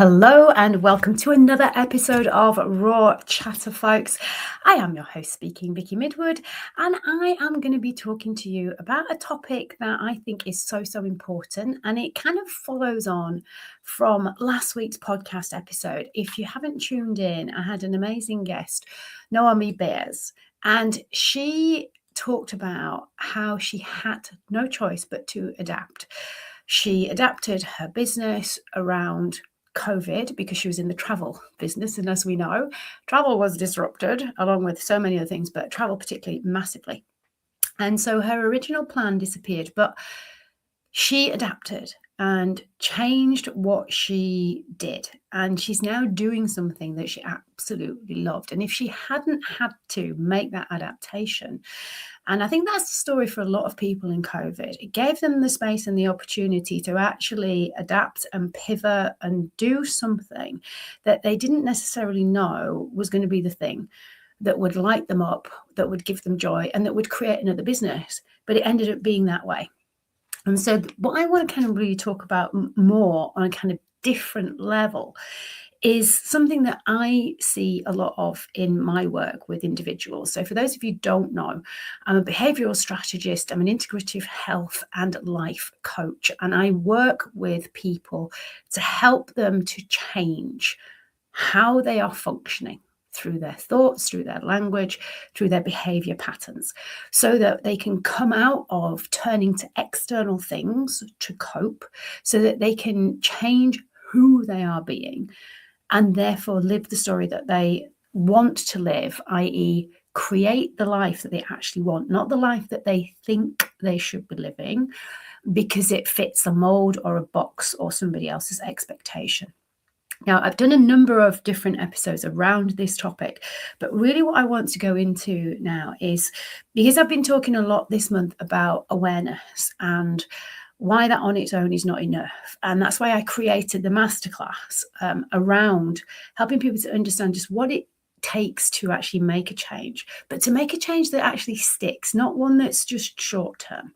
Hello and welcome to another episode of Raw Chatter, folks. I am your host speaking, Vicky Midwood, and I am going to be talking to you about a topic that I think is so important, and it kind of follows on from last week's podcast episode. If you haven't tuned in, I had an amazing guest, Naomi Bears, and she talked about how she had no choice but to adapt. She adapted her business around COVID because she was in the travel business. And as we know, travel was disrupted along with so many other things, but travel particularly massively. And so her original plan disappeared, but she adapted and changed what she did. And she's now doing something that she absolutely loved. And if she hadn't had to make that adaptation, and I think that's the story for a lot of people in COVID. It gave them the space and the opportunity to actually adapt and pivot and do something that they didn't necessarily know was going to be the thing that would light them up, that would give them joy, and that would create another business. But it ended up being that way. And so what I want to kind of really talk about more on a kind of different level is something that I see a lot of in my work with individuals. So for those of you who don't know, I'm a behavioral strategist, I'm an integrative health and life coach, and I work with people to help them to change how they are functioning through their thoughts, through their language, through their behavior patterns, so that they can come out of turning to external things to cope, so that they can change who they are being and therefore live the story that they want to live, i.e. create the life that they actually want, not the life that they think they should be living because it fits a mold or a box or somebody else's expectation. Now, I've done a number of different episodes around this topic, but really what I want to go into now is, because I've been talking a lot this month about awareness and why that on its own is not enough. And that's why I created the masterclass around helping people to understand just what it takes to actually make a change, but to make a change that actually sticks, not one that's just short term,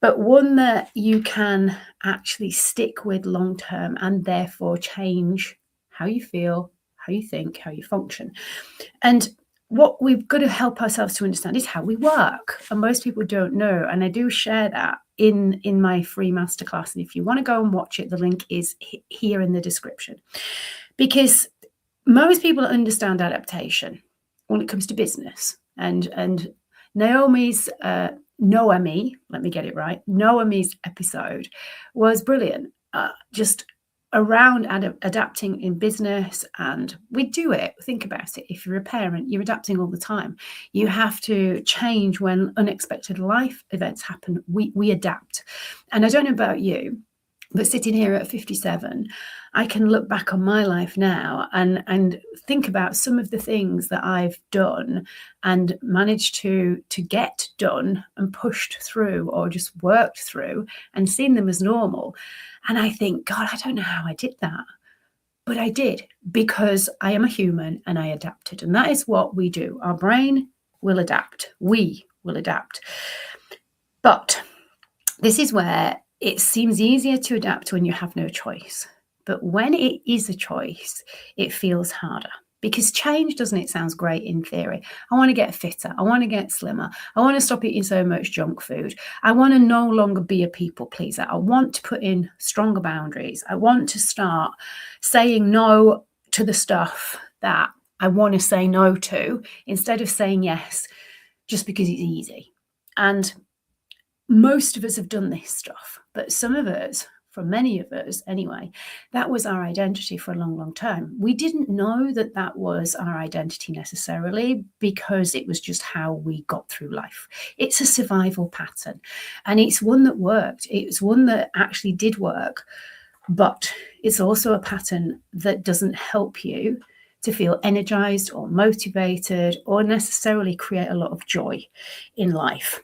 but one that you can actually stick with long term and therefore change how you feel, how you think, how you function. And what we've got to help ourselves to understand is how we work. And most people don't know. And I do share that in my free masterclass. And if you want to go and watch it, the link is here in the description. Because most people understand adaptation when it comes to business. And Naomi's Noemi Noemi's episode was brilliant, just around adapting in business. And we do it. Think about it. If you're a parent, you're adapting all the time. You have to change when unexpected life events happen. We adapt. And I don't know about you, but sitting here at 57, I can look back on my life now and think about some of the things that I've done and managed to get done and pushed through or just worked through and seen them as normal. And I think, God, I don't know how I did that. But I did, because I am a human and I adapted. And that is what we do. Our brain will adapt. We will adapt. But this is where it seems easier to adapt when you have no choice. But when it is a choice, it feels harder. Because change, doesn't it, sounds great in theory. I want to get fitter. I want to get slimmer. I want to stop eating so much junk food. I want to no longer be a people pleaser. I want to put in stronger boundaries. I want to start saying no to the stuff that I want to say no to, instead of saying yes just because it's easy. And most of us have done this stuff, but some of us, for many of us anyway, that was our identity for a long time. We didn't know that that was our identity necessarily, because it was just how we got through life. It's a survival pattern, and it's one that worked. It's one that actually did work, but it's also a pattern that doesn't help you to feel energized or motivated or necessarily create a lot of joy in life.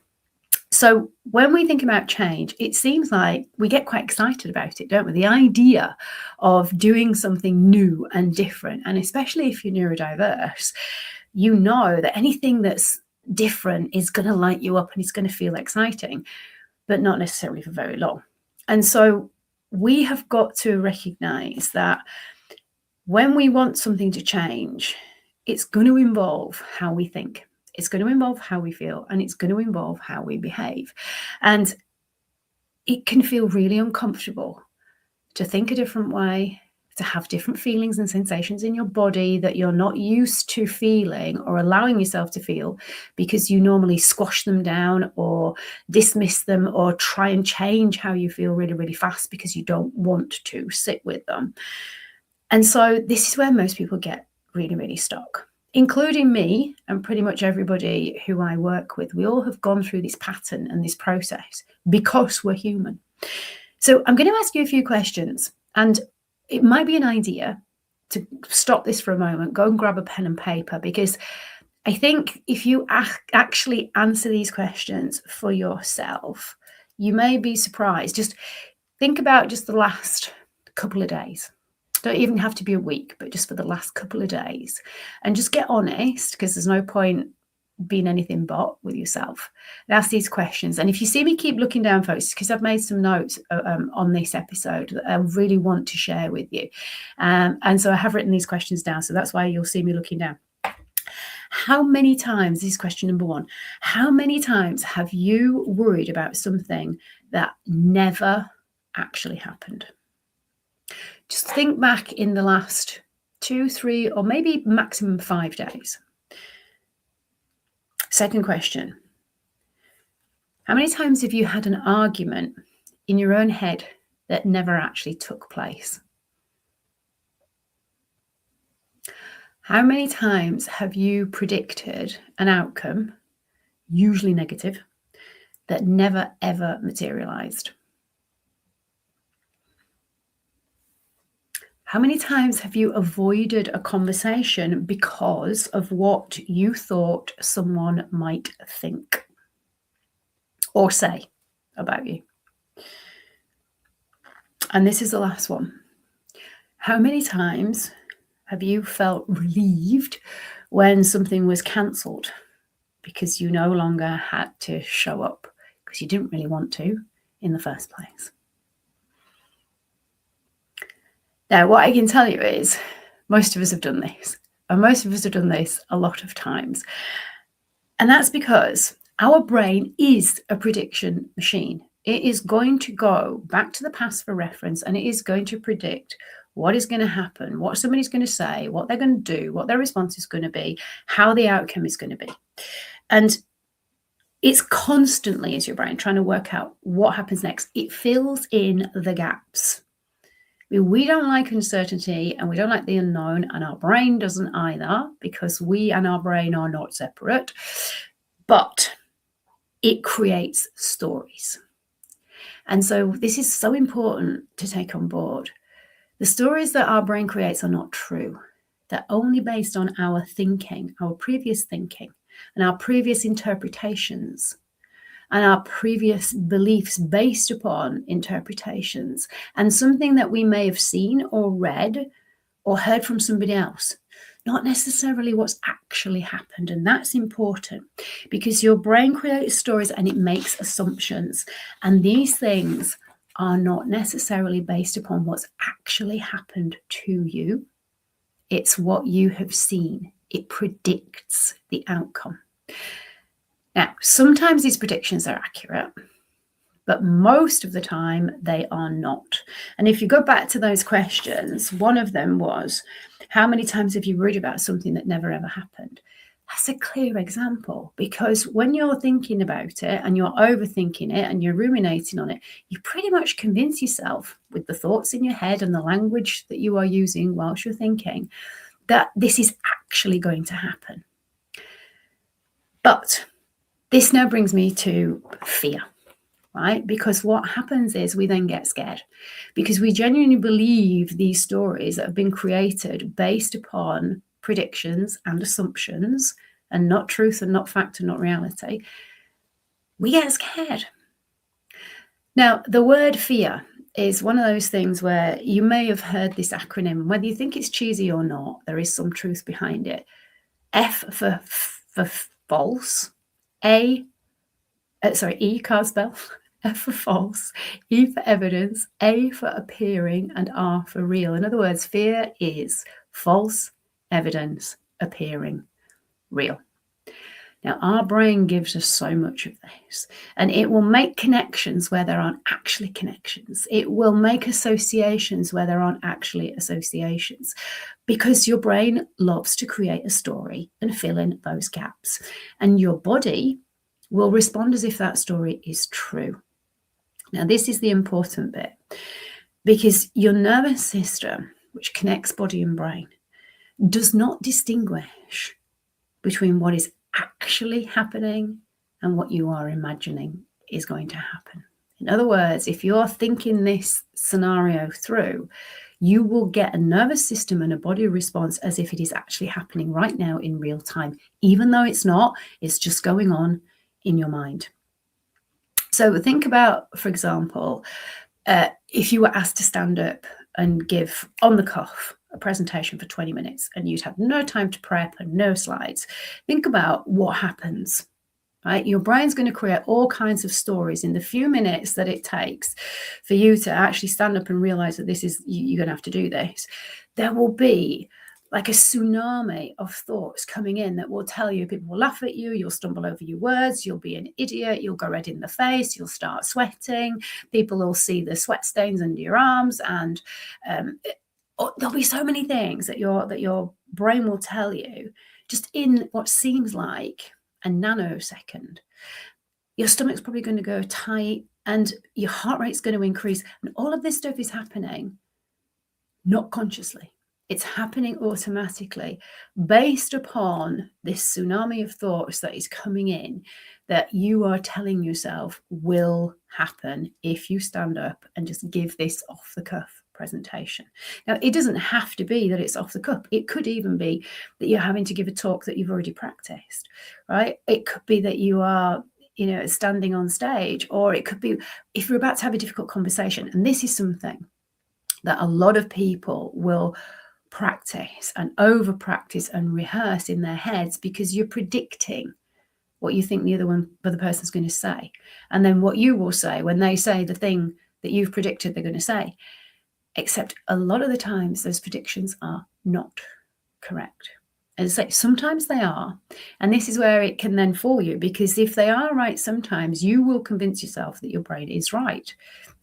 So when we think about change, it seems like we get quite excited about it, don't we? The idea of doing something new and different, and especially if you're neurodiverse, you know that anything that's different is going to light you up and it's going to feel exciting, but not necessarily for very long. And so we have got to recognize that When we want something to change, it's going to involve how we think. It's going to involve how we feel, and it's going to involve how we behave. And it can feel really uncomfortable to think a different way, to have different feelings and sensations in your body that you're not used to feeling or allowing yourself to feel, because you normally squash them down or dismiss them or try and change how you feel really, really fast because you don't want to sit with them. And so this is where most people get really, really stuck, including me and pretty much everybody who I work with. We all have gone through this pattern and this process because we're human. So I'm going to ask you a few questions, and it might be an idea to stop this for a moment, go and grab a pen and paper, because I think if you actually answer these questions for yourself, you may be surprised. Just think about just the last couple of days. Don't even have to be a week, but just for the last couple of days, and just get honest, because there's no point being anything but with yourself, and ask these questions. And if you see me keep looking down, folks, because I've made some notes on this episode that I really want to share with you, and so I have written these questions down, so that's why you'll see me looking down. How many times, this is question number one, how many times have you worried about something that never actually happened? Just think back in the last 2, 3, or maybe maximum 5 days. Second question, how many times have you had an argument in your own head that never actually took place? How many times have you predicted an outcome, usually negative, that never ever materialized? How many times have you avoided a conversation because of what you thought someone might think or say about you? And this is the last one. How many times have you felt relieved when something was cancelled because you no longer had to show up because you didn't really want to in the first place? Now, what I can tell you is most of us have done this, and most of us have done this a lot of times. And that's because our brain is a prediction machine. It is going to go back to the past for reference, and it is going to predict what is going to happen, what somebody's going to say, what they're going to do, what their response is going to be, how the outcome is going to be. And it's constantly, as your brain, trying to work out what happens next. It fills in the gaps. We don't like uncertainty, and we don't like the unknown, and our brain doesn't either, because we and our brain are not separate. But it creates stories. And so this is so important to take on board. The stories that our brain creates are not true. They're only based on our thinking, our previous thinking, and our previous interpretations, and our previous beliefs based upon interpretations, and something that we may have seen or read or heard from somebody else, not necessarily what's actually happened. And that's important, because your brain creates stories and it makes assumptions, and these things are not necessarily based upon what's actually happened to you. It's what you have seen. It predicts the outcome. Now, sometimes these predictions are accurate, but most of the time they are not. And if you go back to those questions, one of them was, how many times have you worried about something that never ever happened? That's a clear example, because when you're thinking about it and you're overthinking it and you're ruminating on it, you pretty much convince yourself with the thoughts in your head and the language that you are using whilst you're thinking that this is actually going to happen. But this now brings me to fear, right? Because what happens is we then get scared, because we genuinely believe these stories that have been created based upon predictions and assumptions, and not truth and not fact and not reality. We get scared. Now, the word fear is one of those things where you may have heard this acronym, whether you think it's cheesy or not, there is some truth behind it. F for false, E, can't spell, F for false, E for evidence, A for appearing, and R for real. In other words, fear is false evidence appearing real. Now, our brain gives us so much of this, and it will make connections where there aren't actually connections. It will make associations where there aren't actually associations, because your brain loves to create a story and fill in those gaps. And your body will respond as if that story is true. Now, this is the important bit, because your nervous system, which connects body and brain, does not distinguish between what is actually happening and what you are imagining is going to happen. In other words, if you're thinking this scenario through, you will get a nervous system and a body response as if it is actually happening right now in real time, even though it's not. It's just going on in your mind. So think about, for example, if you were asked to stand up and give on the cuff a presentation for 20 minutes and you'd have no time to prep and no slides. Think about what happens, right? Your brain's going to create all kinds of stories in the few minutes that it takes for you to actually stand up and realize that this is, you're going to have to do this. There will be like a tsunami of thoughts coming in that will tell you, people will laugh at you, you'll stumble over your words, you'll be an idiot, you'll go red in the face, you'll start sweating, people will see the sweat stains under your arms, and there'll be so many things that your brain will tell you just in what seems like a nanosecond. Your stomach's probably going to go tight and your heart rate's going to increase, and all of this stuff is happening not consciously. It's happening automatically based upon this tsunami of thoughts that is coming in, that you are telling yourself will happen if you stand up and just give this off the cuff presentation. Now, it doesn't have to be that it's off the cuff. It could even be that you're having to give a talk that you've already practiced, right? It could be that you are, standing on stage, or it could be if you're about to have a difficult conversation. And this is something that a lot of people will practice and over practice and rehearse in their heads, because you're predicting what you think the other person's going to say, and then what you will say when they say the thing that you've predicted they're going to say. Except a lot of the times those predictions are not correct. As I say, sometimes they are, and this is where it can then fool you, because if they are right sometimes, you will convince yourself that your brain is right,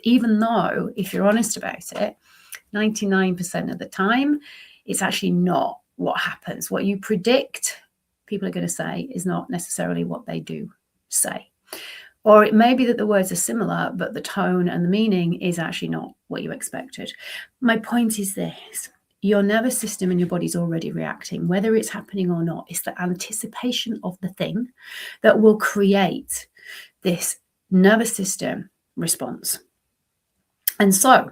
even though, if you're honest about it, 99% of the time, it's actually not what happens. What you predict people are going to say is not necessarily what they do say. Or it may be that the words are similar, but the tone and the meaning is actually not what you expected. My point is this: your nervous system and your body's already reacting, whether it's happening or not. It's the anticipation of the thing that will create this nervous system response. And so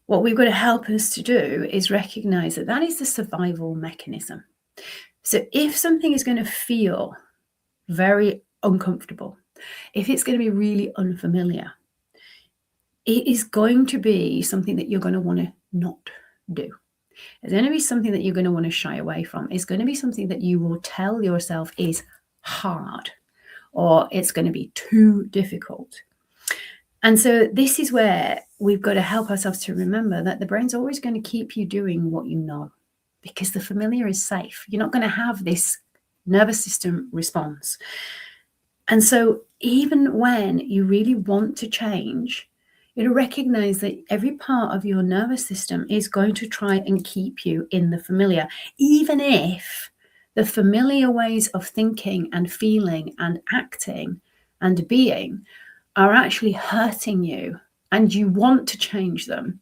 what we've got to help us to do is recognize that that is the survival mechanism. So if something is going to feel very uncomfortable, if it's going to be really unfamiliar, it is going to be something that you're going to want to not do. It's going to be something that you're going to want to shy away from. It's going to be something that you will tell yourself is hard, or it's going to be too difficult. And so this is where we've got to help ourselves to remember that the brain's always going to keep you doing what you know, because the familiar is safe. You're not going to have this nervous system response. And so even when you really want to change, you recognize that every part of your nervous system is going to try and keep you in the familiar, even if the familiar ways of thinking and feeling and acting and being are actually hurting you and you want to change them.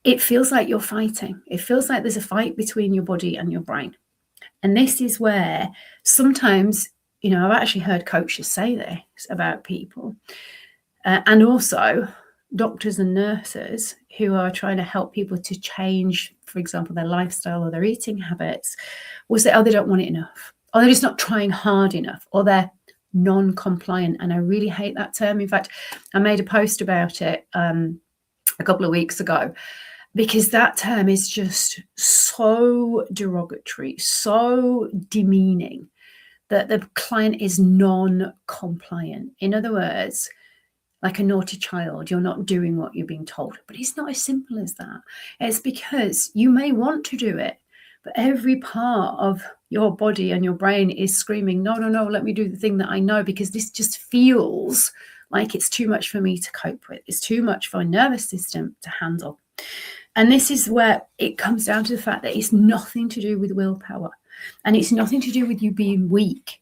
It feels like you're fighting. It feels like there's a fight between your body and your brain. And this is where sometimes, I've actually heard coaches say this about people, and also doctors and nurses who are trying to help people to change, for example, their lifestyle or their eating habits, will say, they don't want it enough, or they're just not trying hard enough, or they're non-compliant. And I really hate that term. In fact, I made a post about it a couple of weeks ago, because that term is just so derogatory, so demeaning, that the client is non-compliant. In other words, like a naughty child, you're not doing what you're being told. But it's not as simple as that. It's because you may want to do it, but every part of your body and your brain is screaming, no, no, no, let me do the thing that I know, because this just feels like it's too much for me to cope with. It's too much for my nervous system to handle. And this is where it comes down to the fact that it's nothing to do with willpower, and it's nothing to do with you being weak,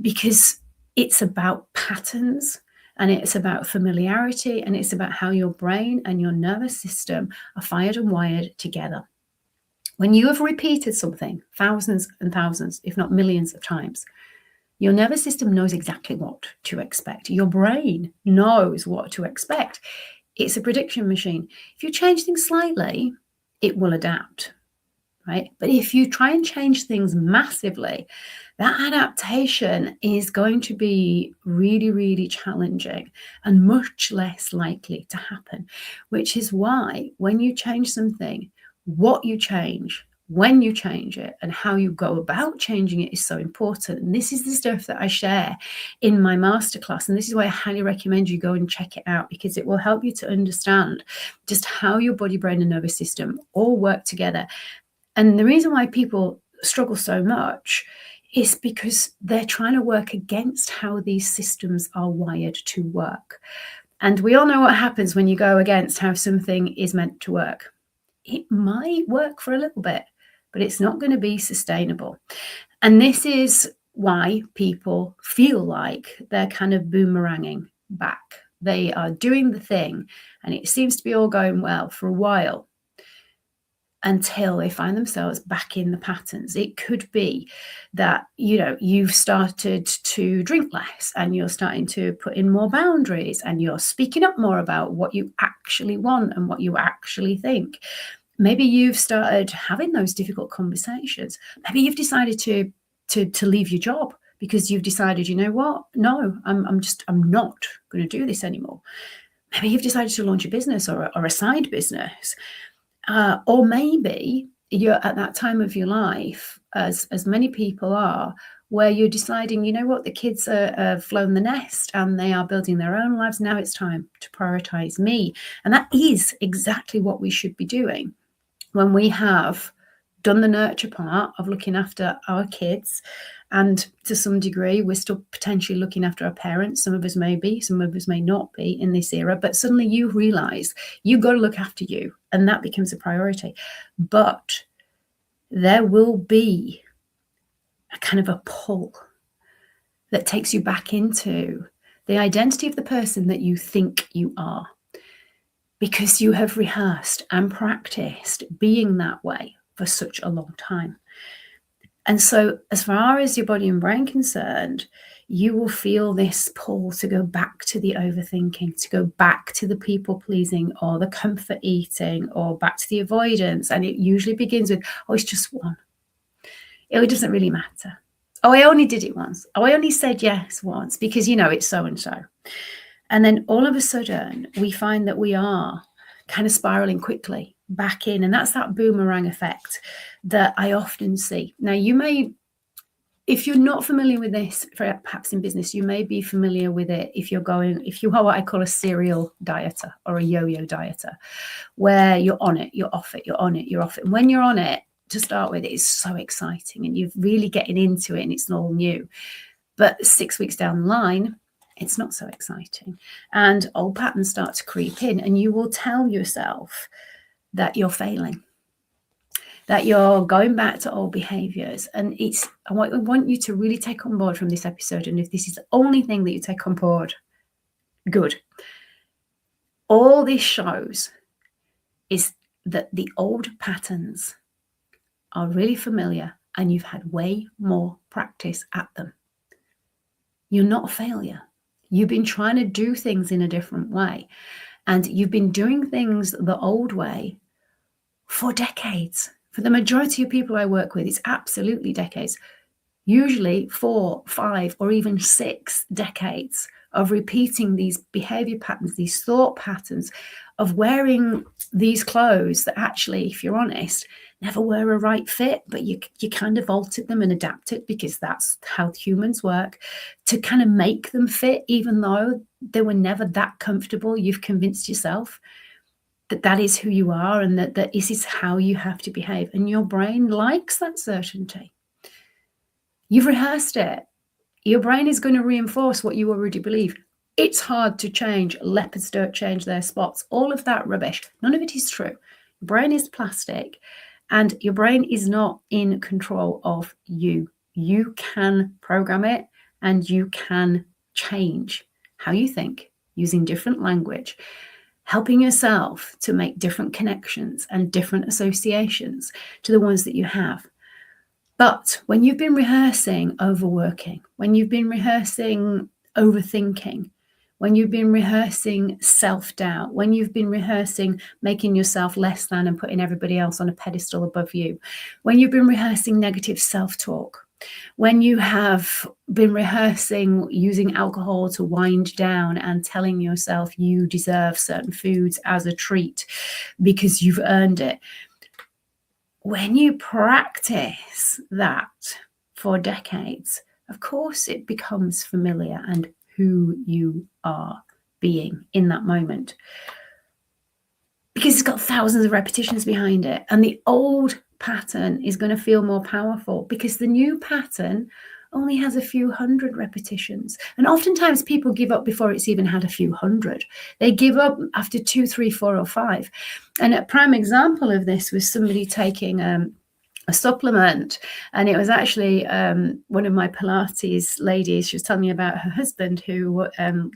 because it's about patterns, and it's about familiarity, and it's about how your brain and your nervous system are fired and wired together. When you have repeated something thousands and thousands, if not millions of times, your nervous system knows exactly what to expect. Your brain knows what to expect. It's a prediction machine. If you change things slightly, it will adapt, right? But if you try and change things massively, that adaptation is going to be really, really challenging and much less likely to happen, which is why when you change something, what you change, when you change it, and how you go about changing it is so important. And this is the stuff that I share in my masterclass. And this is why I highly recommend you go and check it out, because it will help you to understand just how your body, brain, and nervous system all work together. And the reason why people struggle so much is because they're trying to work against how these systems are wired to work. And we all know what happens when you go against how something is meant to work. It might work for a little bit, but it's not going to be sustainable. And this is why people feel like they're kind of boomeranging back. They are doing the thing, and it seems to be all going well for a while, until they find themselves back in the patterns. It could be that, you've started to drink less, and you're starting to put in more boundaries, and you're speaking up more about what you actually want and what you actually think. Maybe you've started having those difficult conversations. Maybe you've decided to leave your job because you've decided, you know what? No, I'm not going to do this anymore. Maybe you've decided to launch a business or a side business. Or maybe you're at that time of your life, as many people are, where you're deciding, you know what, the kids have flown the nest and they are building their own lives. Now it's time to prioritize me. And that is exactly what we should be doing when we have done the nurture part of looking after our kids. And to some degree, we're still potentially looking after our parents. Some of us may be, some of us may not be in this era, but suddenly you realize you've got to look after you, and that becomes a priority. But there will be a kind of a pull that takes you back into the identity of the person that you think you are, because you have rehearsed and practiced being that way for such a long time. And so as far as your body and brain concerned, you will feel this pull to go back to the overthinking, to go back to the people pleasing or the comfort eating or back to the avoidance. And it usually begins with, oh, it's just one. It doesn't really matter. Oh, I only did it once. Oh, I only said yes once because, it's so-and-so. And then all of a sudden we find that we are kind of spiraling quickly back in. And that's that boomerang effect that I often see. Now, you may, if you're not familiar with this, perhaps in business, you may be familiar with it if you are what I call a serial dieter or a yo-yo dieter, where you're on it, you're off it, you're on it, you're off it. And when you're on it, to start with, it's so exciting and you're really getting into it and it's all new. But 6 weeks down the line, it's not so exciting. And old patterns start to creep in, and you will tell yourself that you're failing, that you're going back to old behaviours. And I want you to really take on board from this episode, and if this is the only thing that you take on board, good. All this shows is that the old patterns are really familiar and you've had way more practice at them. You're not a failure. You've been trying to do things in a different way, and you've been doing things the old way for decades. For the majority of people I work with, it's absolutely decades, usually 4, 5, or even 6 decades of repeating these behavior patterns, these thought patterns of wearing these clothes that actually, if you're honest, never were a right fit, but you kind of altered them and adapted because that's how humans work, to kind of make them fit, even though they were never that comfortable. You've convinced yourself. that is who you are, and that this is how you have to behave. And your brain likes that certainty. You've rehearsed it. Your brain is going to reinforce what you already believe. It's hard to change. Leopards don't change their spots. All of that rubbish. None of it is true. Your brain is plastic, and your brain is not in control of you. You can program it, and you can change how you think using different language, helping yourself to make different connections and different associations to the ones that you have. But when you've been rehearsing overworking, when you've been rehearsing overthinking, when you've been rehearsing self-doubt, when you've been rehearsing making yourself less than and putting everybody else on a pedestal above you, when you've been rehearsing negative self-talk, when you have been rehearsing using alcohol to wind down and telling yourself you deserve certain foods as a treat because you've earned it, when you practice that for decades, of course it becomes familiar and who you are being in that moment, because it's got thousands of repetitions behind it. And the old pattern is going to feel more powerful because the new pattern only has a few hundred repetitions. And oftentimes people give up before it's even had a few hundred. They give up after 2, 3, 4, or 5. And a prime example of this was somebody taking a supplement, and it was actually one of my Pilates ladies. She was telling me about her husband who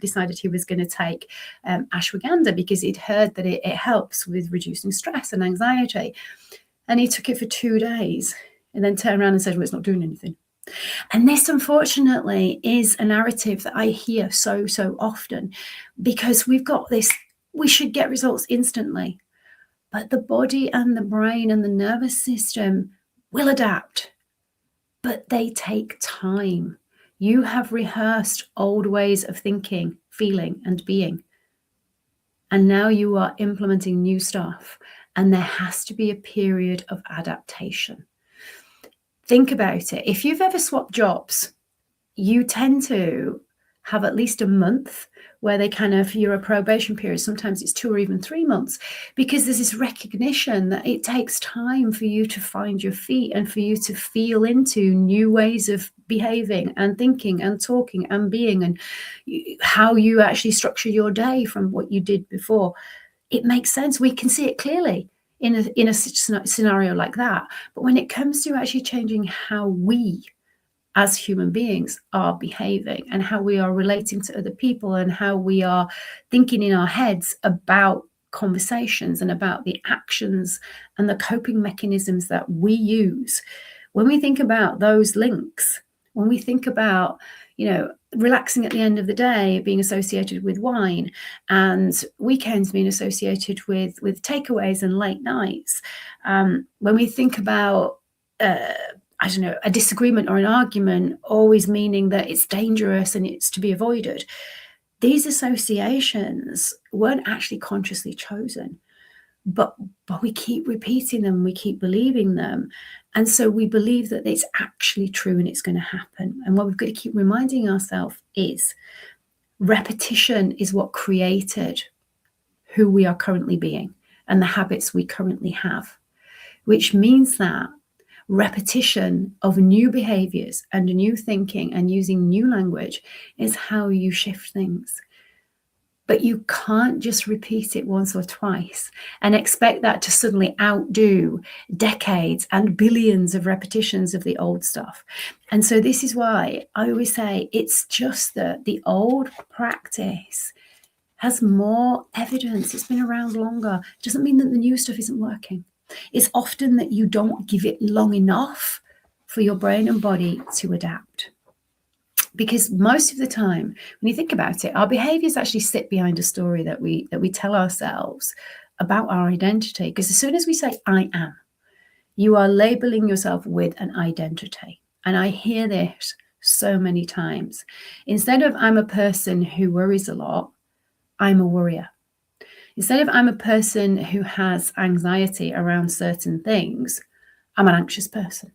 decided he was going to take ashwagandha because he'd heard that it helps with reducing stress and anxiety. And he took it for 2 days and then turned around and said, well, it's not doing anything. And this, unfortunately, is a narrative that I hear so often, because we've got this, we should get results instantly. But the body and the brain and the nervous system will adapt, but they take time. You have rehearsed old ways of thinking, feeling, and being. And now you are implementing new stuff, and there has to be a period of adaptation. Think about it. If you've ever swapped jobs, you tend to have at least a month where they kind of, you're a probation period. Sometimes it's 2 or even 3 months, because there's this recognition that it takes time for you to find your feet and for you to feel into new ways of behaving and thinking and talking and being, and how you actually structure your day from what you did before. It makes sense. We can see it clearly in a scenario like that. But when it comes to actually changing how we as human beings are behaving and how we are relating to other people and how we are thinking in our heads about conversations and about the actions and the coping mechanisms that we use, when we think about those links, when we think about, relaxing at the end of the day being associated with wine, and weekends being associated with takeaways and late nights, when we think about a disagreement or an argument always meaning that it's dangerous and it's to be avoided, these associations weren't actually consciously chosen, but we keep repeating them, we keep believing them. And so we believe that it's actually true and it's going to happen. And what we've got to keep reminding ourselves is repetition is what created who we are currently being and the habits we currently have, which means that repetition of new behaviors and new thinking and using new language is how you shift things. But you can't just repeat it once or twice and expect that to suddenly outdo decades and billions of repetitions of the old stuff. And so this is why I always say it's just that the old practice has more evidence. It's been around longer. It doesn't mean that the new stuff isn't working. It's often that you don't give it long enough for your brain and body to adapt. Because most of the time, when you think about it, our behaviors actually sit behind a story that we tell ourselves about our identity. Because as soon as we say, I am, you are labeling yourself with an identity. And I hear this so many times. Instead of I'm a person who worries a lot, I'm a worrier. Instead of I'm a person who has anxiety around certain things, I'm an anxious person.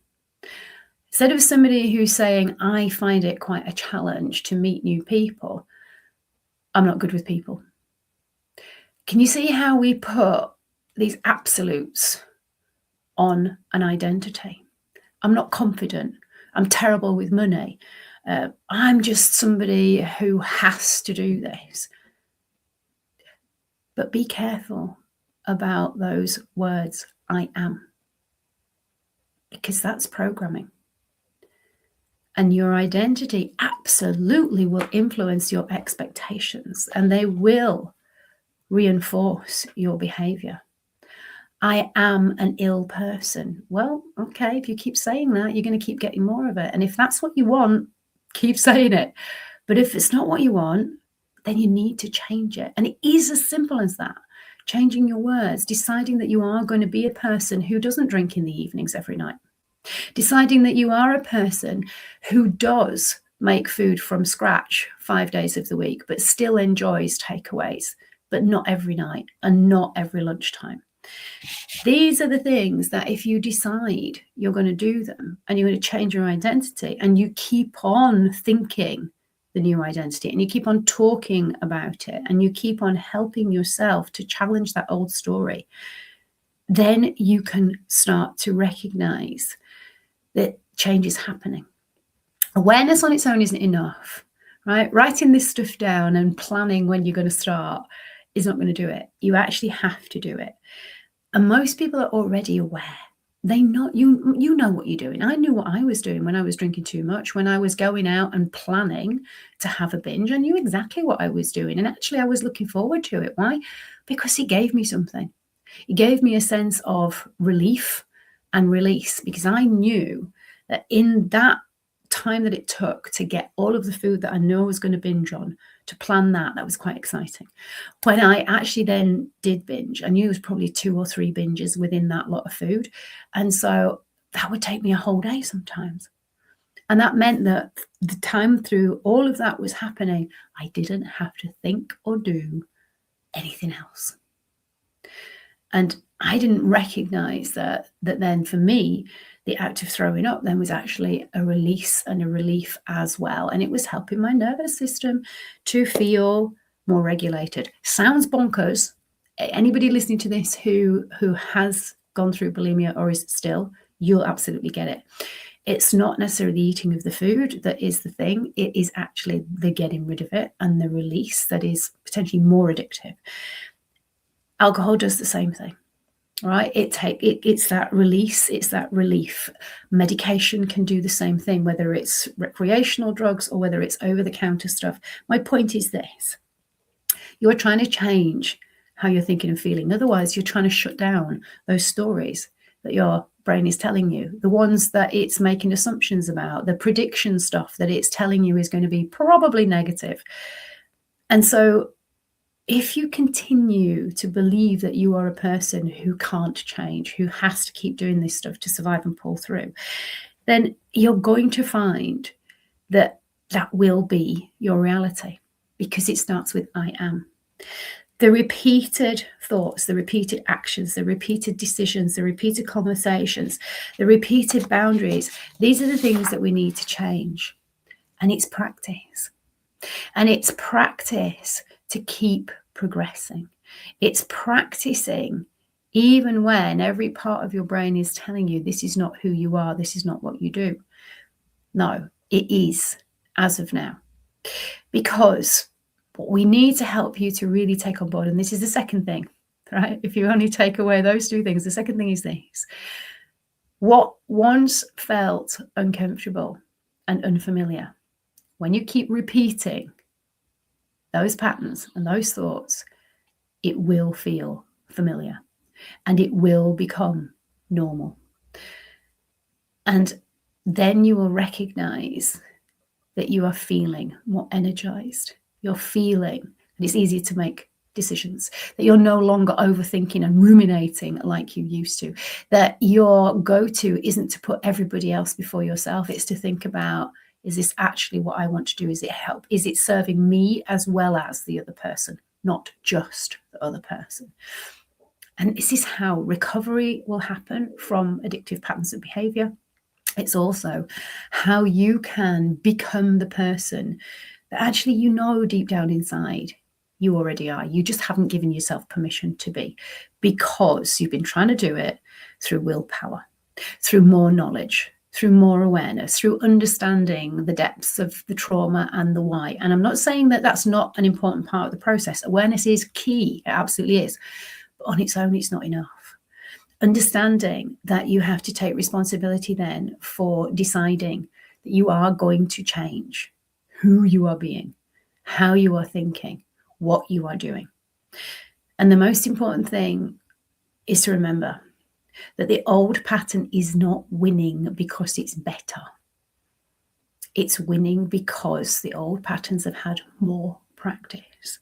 Instead of somebody who's saying, I find it quite a challenge to meet new people, I'm not good with people. Can you see how we put these absolutes on an identity? I'm not confident. I'm terrible with money. I'm just somebody who has to do this. But be careful about those words, I am, because that's programming. And your identity absolutely will influence your expectations, and they will reinforce your behavior. I am an ill person. Well, okay, if you keep saying that, you're going to keep getting more of it. And if that's what you want, keep saying it. But if it's not what you want, then you need to change it. And it is as simple as that. Changing your words, deciding that you are going to be a person who doesn't drink in the evenings every night. Deciding that you are a person who does make food from scratch 5 days of the week, but still enjoys takeaways, but not every night and not every lunchtime. These are the things that if you decide you're going to do them and you're going to change your identity, and you keep on thinking the new identity and you keep on talking about it and you keep on helping yourself to challenge that old story, then you can start to recognize that change is happening. Awareness on its own isn't enough, right? Writing this stuff down and planning when you're going to start is not going to do it. You actually have to do it. And most people are already aware. They know, you know what you're doing. I knew what I was doing when I was drinking too much, when I was going out and planning to have a binge. I knew exactly what I was doing. And actually, I was looking forward to it. Why? Because it gave me something. It gave me a sense of relief and release, because I knew that in that time that it took to get all of the food that I know I was going to binge on, to plan that was quite exciting. When I actually then did binge, I knew it was probably 2 or 3 binges within that lot of food. And so that would take me a whole day sometimes. And that meant that the time through all of that was happening, I didn't have to think or do anything else. And I didn't recognize that then for me, the act of throwing up then was actually a release and a relief as well. And it was helping my nervous system to feel more regulated. Sounds bonkers. Anybody listening to this who has gone through bulimia or is still, you'll absolutely get it. It's not necessarily the eating of the food that is the thing. It is actually the getting rid of it and the release that is potentially more addictive. Alcohol does the same thing, right? It's that release, it's that relief. Medication can do the same thing, whether it's recreational drugs or whether it's over-the-counter stuff. My point is this: you're trying to change how you're thinking and feeling. Otherwise, you're trying to shut down those stories that your brain is telling you, the ones that it's making assumptions about, the prediction stuff that it's telling you is going to be probably negative. And so if you continue to believe that you are a person who can't change, who has to keep doing this stuff to survive and pull through, then you're going to find that that will be your reality, because it starts with I am. The repeated thoughts, the repeated actions, the repeated decisions, the repeated conversations, the repeated boundaries, these are the things that we need to change. And it's practice. And it's practice to keep progressing. It's practicing even when every part of your brain is telling you this is not who you are, this is not what you do. No, it is as of now. Because what we need to help you to really take on board, and this is the second thing, right? If you only take away those 2 things, the second thing is this: what once felt uncomfortable and unfamiliar, when you keep repeating those patterns and those thoughts, it will feel familiar and it will become normal. And then you will recognize that you are feeling more energized. You're feeling that it's easier to make decisions, that you're no longer overthinking and ruminating like you used to, that your go-to isn't to put everybody else before yourself. It's to think about, is this actually what I want to do? Is it help? Is it serving me as well as the other person, not just the other person? And this is how recovery will happen from addictive patterns of behavior. It's also how you can become the person that actually, deep down inside, You already are. You just haven't given yourself permission to be, because you've been trying to do it through willpower, through more knowledge, through more awareness, through understanding the depths of the trauma and the why. And I'm not saying that that's not an important part of the process. Awareness is key. It absolutely is. But on its own, it's not enough. Understanding that you have to take responsibility then for deciding that you are going to change who you are being, how you are thinking, what you are doing. And the most important thing is to remember that the old pattern is not winning because it's better. It's winning because the old patterns have had more practice.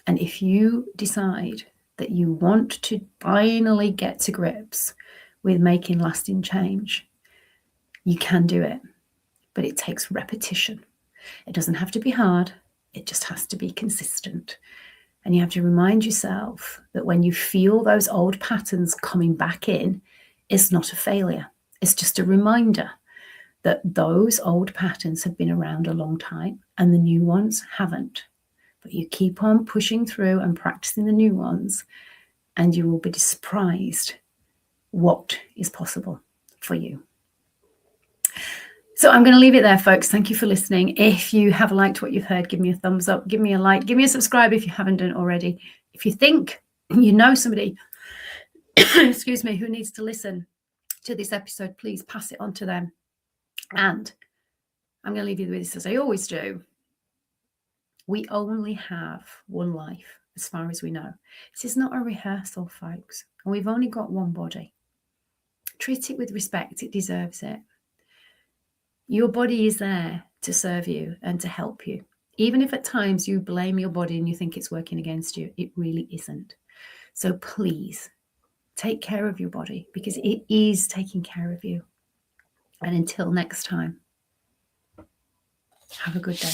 And if you decide that you want to finally get to grips with making lasting change, you can do it, but it takes repetition. It doesn't have to be hard. It just has to be consistent. And you have to remind yourself that when you feel those old patterns coming back in, it's not a failure. It's just a reminder that those old patterns have been around a long time and the new ones haven't. But you keep on pushing through and practicing the new ones, and you will be surprised what is possible for you. So I'm going to leave it there, folks. Thank you for listening. If you have liked what you've heard, give me a thumbs up, give me a like, give me a subscribe if you haven't done it already. If you think you know somebody, excuse me, who needs to listen to this episode, please pass it on to them. And I'm going to leave you with this, as I always do. We only have one life, as far as we know. This is not a rehearsal, folks. And we've only got one body. Treat it with respect. It deserves it. Your body is there to serve you and to help you. Even if at times you blame your body and you think it's working against you, it really isn't. So please take care of your body, because it is taking care of you. And until next time, have a good day.